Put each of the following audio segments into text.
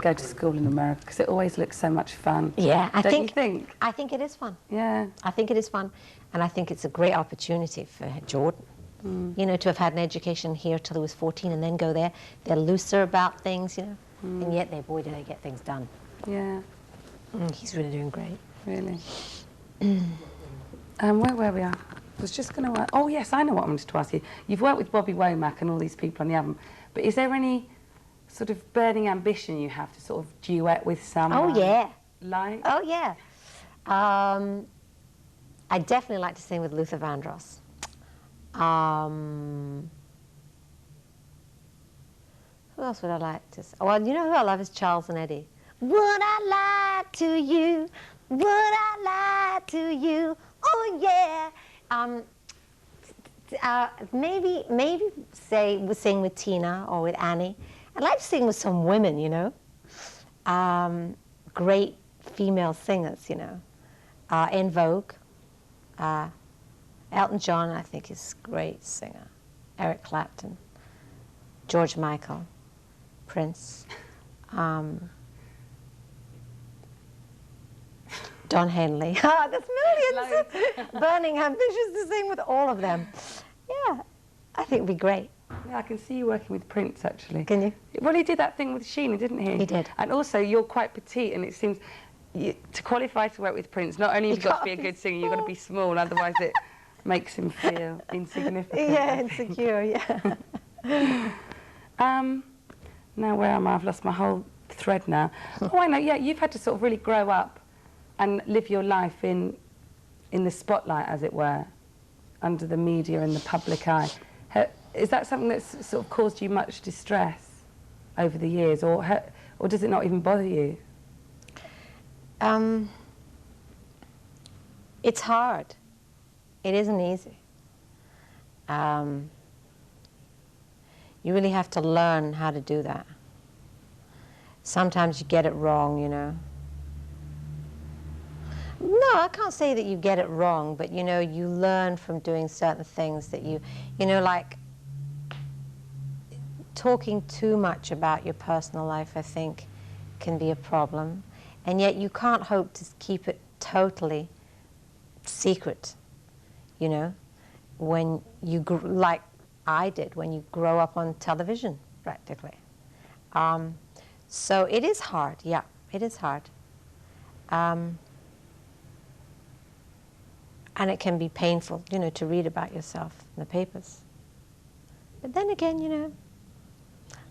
go to school in America because it always looks so much fun. Yeah, I think it is fun. Yeah. I think it is fun, and I think it's a great opportunity for Jordan. You know, to have had an education here till he was 14 and then go there. They're looser about things, you know, and yet boy, do they get things done. Yeah. He's really doing great. Really. Where were we? I was just going to... Oh, yes, I know what I wanted to ask you. You've worked with Bobby Womack and all these people on the album, but is there any sort of burning ambition you have to sort of duet with someone? Oh, yeah. Like? Oh, yeah. I definitely like to sing with Luther Vandross. Who else would I like to sing? Well, you know who I love is Charles and Eddie. Would I lie to you? Would I lie to you? Oh, yeah. Maybe sing with Tina or with Annie. I'd like to sing with some women, you know. Great female singers, you know. In Vogue. Elton John, I think, is a great singer. Eric Clapton. George Michael. Prince. Don Henley. There's millions. Burning ambitions to sing with all of them. Yeah, I think it'd be great. Yeah, I can see you working with Prince, actually. Can you? Well, he did that thing with Sheena, didn't he? He did. And also, you're quite petite, and it seems to qualify to work with Prince, not only have you got to be a good singer, you've got to be small, otherwise it makes him feel insignificant. Yeah, insecure, yeah. Now, where am I? I've lost my whole thread now. Oh, I know, yeah, you've had to sort of really grow up and live your life in the spotlight, as it were, under the media and the public eye. Is that something that's sort of caused you much distress over the years, or does it not even bother you? It's hard. It isn't easy. You really have to learn how to do that. Sometimes you get it wrong, you know. No, I can't say that you get it wrong, but, you know, you learn from doing certain things that you know, like talking too much about your personal life, I think, can be a problem. And yet you can't hope to keep it totally secret, you know, when you, like I did, when you grow up on television, practically. So it is hard, yeah, it is hard. And it can be painful, you know, to read about yourself in the papers. But then again, you know,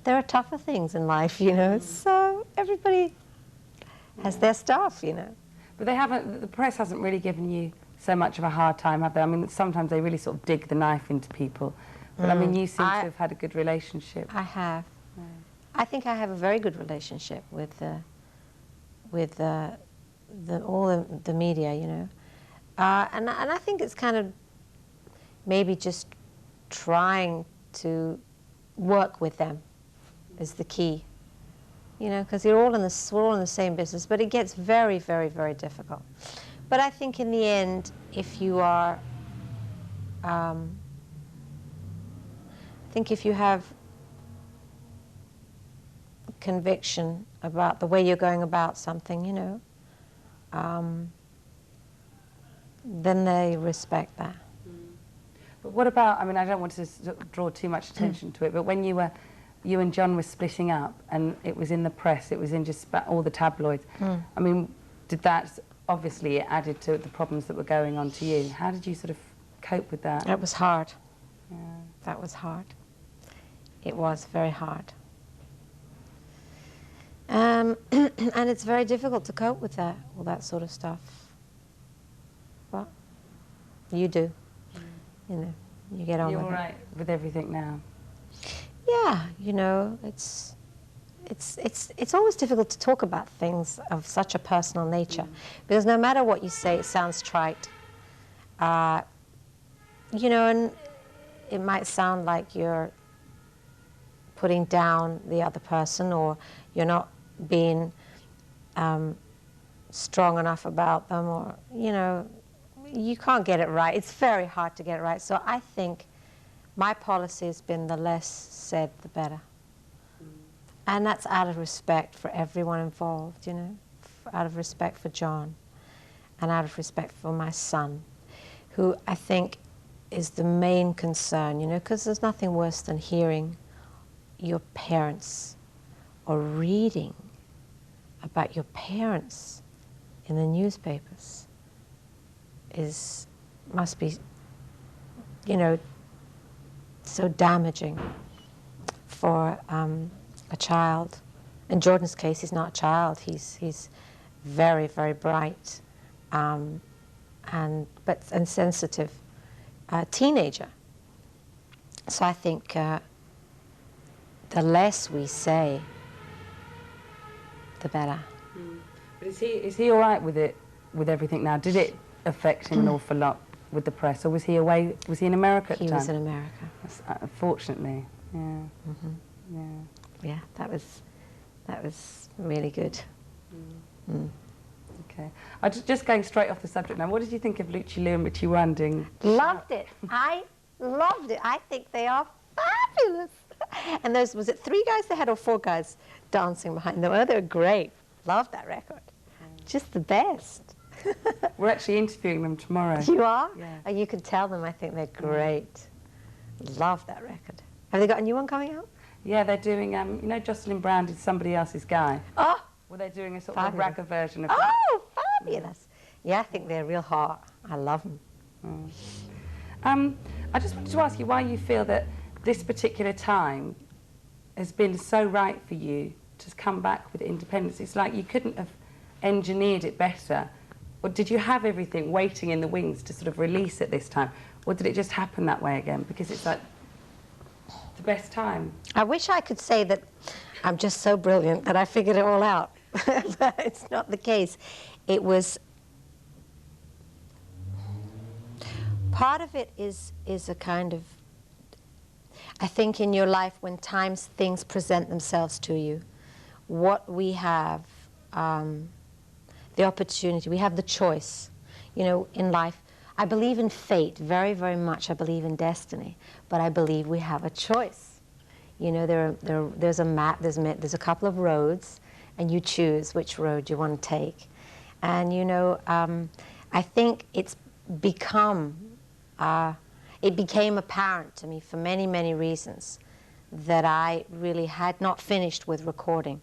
there are tougher things in life, you know, so everybody has their stuff, you know. But they haven't, the press hasn't really given you so much of a hard time, have they? I mean, sometimes they really sort of dig the knife into people. But I mean, you seem to have had a good relationship. I have. Yeah. I think I have a very good relationship with all the media, you know. And I think it's kind of maybe just trying to work with them is the key, you know, because we're all in the same business, but it gets very, very, very difficult. But I think in the end, if you are, I think if you have conviction about the way you're going about something, you know, then they respect that. But what about, I mean, I don't want to draw too much attention to it, but when you and John were splitting up and it was in the press, it was in just all the tabloids, I mean, did that, obviously it added to the problems that were going on to you. How did you sort of cope with that? It was hard. Yeah. That was hard. It was very hard. And it's very difficult to cope with that, all that sort of stuff. But you do. You know, you get on with it. You're all right with everything now? Yeah, you know, it's always difficult to talk about things of such a personal nature, because no matter what you say, it sounds trite. You know, and it might sound like you're putting down the other person, or you're not being strong enough about them, or, you know, you can't get it right. It's very hard to get it right. So I think my policy has been the less said, the better. And that's out of respect for everyone involved, you know, out of respect for John and out of respect for my son, who I think is the main concern, you know, because there's nothing worse than hearing your parents or reading about your parents in the newspapers must be, you know, so damaging for a child. In Jordan's case, he's not a child. He's very, very bright and sensitive teenager. So I think the less we say, the better. But is he all right with it, with everything now? Did it affect him an awful lot with the press, or was he away? Was he in America at the time? He was in America. Unfortunately, yeah. Mm-hmm. Yeah. Yeah, that was really good. Mm. Okay. Just going straight off the subject now, what did you think of Lucy Liu and Richie Wanding? Loved it. I loved it. I think they are fabulous. And was it 3 guys they had or 4 guys dancing behind them? Oh, they were great. Loved that record. Just the best. We're actually interviewing them tomorrow. You are? Yeah. Oh, you can tell them I think they're great. Love that record. Have they got a new one coming out? Yeah, they're doing, you know, Jocelyn Brown did Somebody Else's Guy. Oh! Well, they're doing a sort Fabulous. of ragga version of Oh, fabulous. Yeah, I think they're real hot. I love them. I just wanted to ask you why you feel that this particular time has been so right for you to come back with independence. It's like you couldn't have engineered it better. Or did you have everything waiting in the wings to sort of release at this time? Or did it just happen that way again? Because it's like the best time. I wish I could say that I'm just so brilliant that I figured it all out. But it's not the case. It was... Part of it is a kind of... I think in your life when things present themselves to you, what we have, the opportunity, we have the choice, you know, in life. I believe in fate very, very much. I believe in destiny, but I believe we have a choice. You know, there's a map, there's a couple of roads, and you choose which road you want to take. And, you know, I think it became apparent to me for many, many reasons that I really had not finished with recording.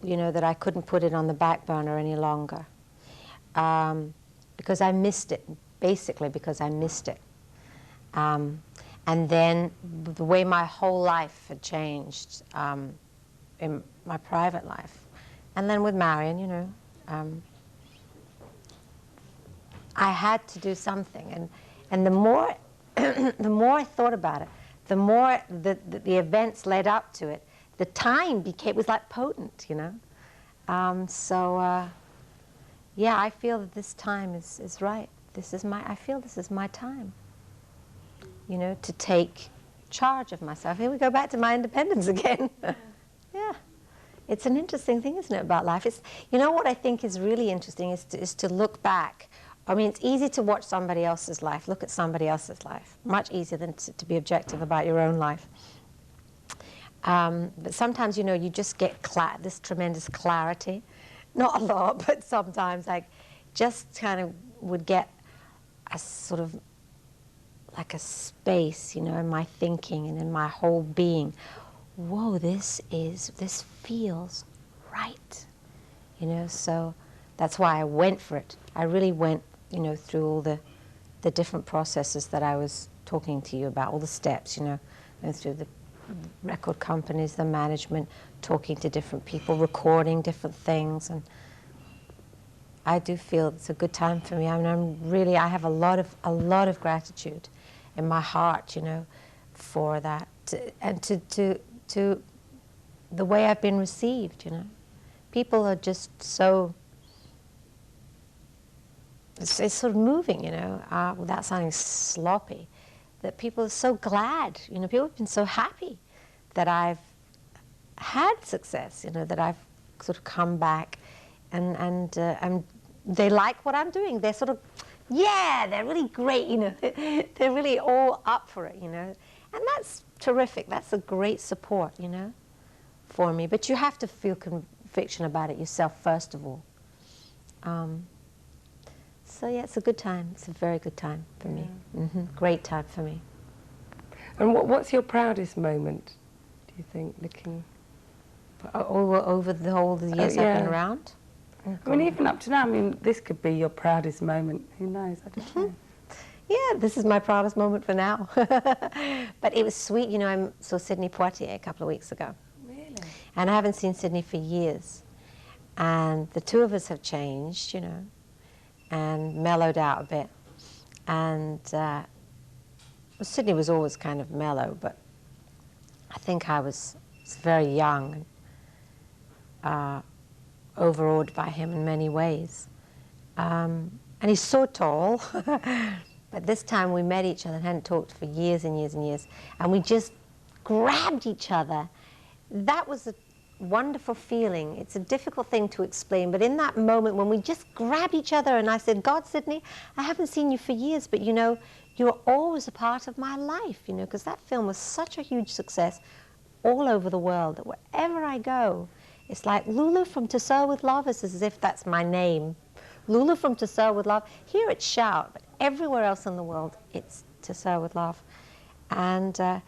You know, that I couldn't put it on the back burner any longer. Because I missed it, basically because I missed it. And then the way my whole life had changed in my private life. And then with Marion, you know, I had to do something. And the more, the more I thought about it, the more the events led up to it, the time was like potent, you know. Yeah, I feel that this time is right. I feel this is my time, you know, to take charge of myself. Here we go back to my independence again. Yeah, it's an interesting thing, isn't it, about life? You know what I think is really interesting is to look back. I mean, it's easy to watch somebody else's life, look at somebody else's life. Much easier than to be objective about your own life. But sometimes, you know, you just get this tremendous clarity. Not a lot, but sometimes I just kind of would get a sort of like a space, you know, in my thinking and in my whole being. Whoa, this feels right. You know, so that's why I went for it. I really went, you know, through all the different processes that I was talking to you about, all the steps, you know, and through the record companies, the management, talking to different people, recording different things, and I do feel it's a good time for me. I mean, I have a lot of gratitude in my heart, you know, for that, and to the way I've been received, you know. People are just so, it's sort of moving, you know, without sounding sloppy, that people are so glad, you know, people have been so happy that I've had success, you know, that I've sort of come back and they like what I'm doing. They're sort of, yeah, they're really great, you know, they're really all up for it, you know, and that's terrific. That's a great support, you know, for me. But you have to feel conviction about it yourself first of all. So yeah, it's a good time. It's a very good time for me. Great time for me. And what's your proudest moment, do you think, looking... Over the whole the years I've been around? I mean, even up to now, I mean, this could be your proudest moment. Who knows? I don't know. Yeah, this is my proudest moment for now. But it was sweet. You know, I saw Sidney Poitier a couple of weeks ago. Really? And I haven't seen Sidney for years. And the two of us have changed, you know, and mellowed out a bit. And Sidney was always kind of mellow, but I think I was very young and overawed by him in many ways. And he's so tall. But this time we met each other and hadn't talked for years and years and years. And we just grabbed each other. That was a wonderful feeling. It's a difficult thing to explain, but in that moment when we just grabbed each other and I said, God, Sidney, I haven't seen you for years, but you know, you're always a part of my life, you know, because that film was such a huge success all over the world that wherever I go, it's like Lulu from To Sir With Love is as if that's my name. Lulu from To Sir With Love. Here it's Shout, but everywhere else in the world it's To Sir With Love. And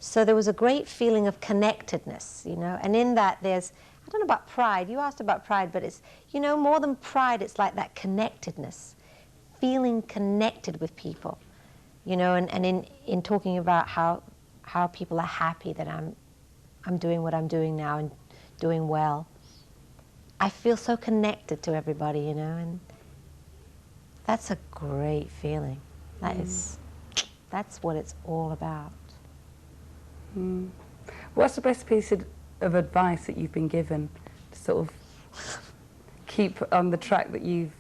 so there was a great feeling of connectedness, you know, and in that there's, I don't know about pride, you asked about pride, but it's, you know, more than pride, it's like that connectedness, feeling connected with people, you know, and in talking about how people are happy that I'm doing what I'm doing now and doing well. I feel so connected to everybody, you know, and that's a great feeling. That's what it's all about. What's the best piece of advice that you've been given to sort of keep on the track that you've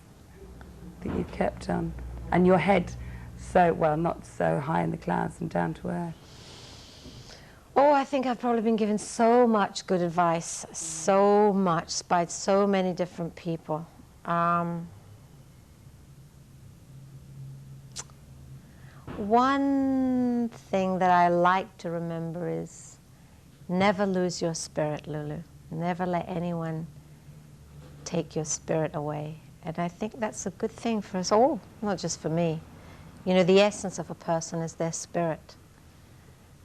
kept on, and your head so, well, not so high in the clouds and down to earth? Oh, I think I've probably been given so much good advice, so much by so many different people. One thing that I like to remember is never lose your spirit, Lulu. Never let anyone take your spirit away. And I think that's a good thing for us all, not just for me. You know, the essence of a person is their spirit.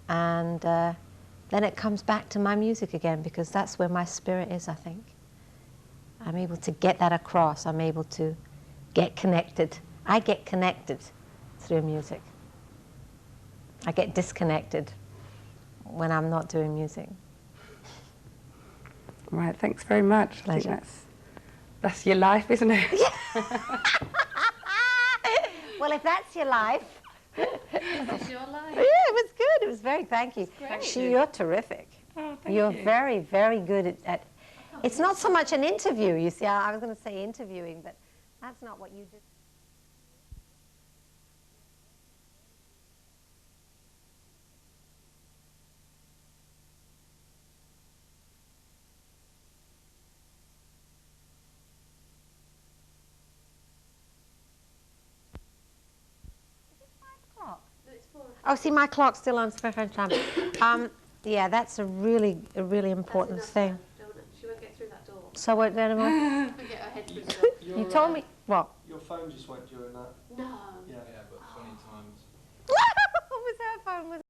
And then it comes back to my music again, because that's where my spirit is, I think. I'm able to get that across. I'm able to get connected. I get connected through music. I get disconnected when I'm not doing music. Right, thanks very much. Pleasure. I think that's your life, isn't it? Well, if that's your life. It's your life. Yeah, it was good. It was very, thank you. Great. You're terrific. Oh, thank You're you. very, very good at it's not so much an interview, you see. I was going to say interviewing, but that's not what you do. Oh, see, my clock's still on French time. Yeah, that's a really important thing. She won't get through that door. So what, anymore? She'll get her head through the door. You told me what? Your phone just went during that. No. Yeah. Yeah, but 20 times. What was her phone? Was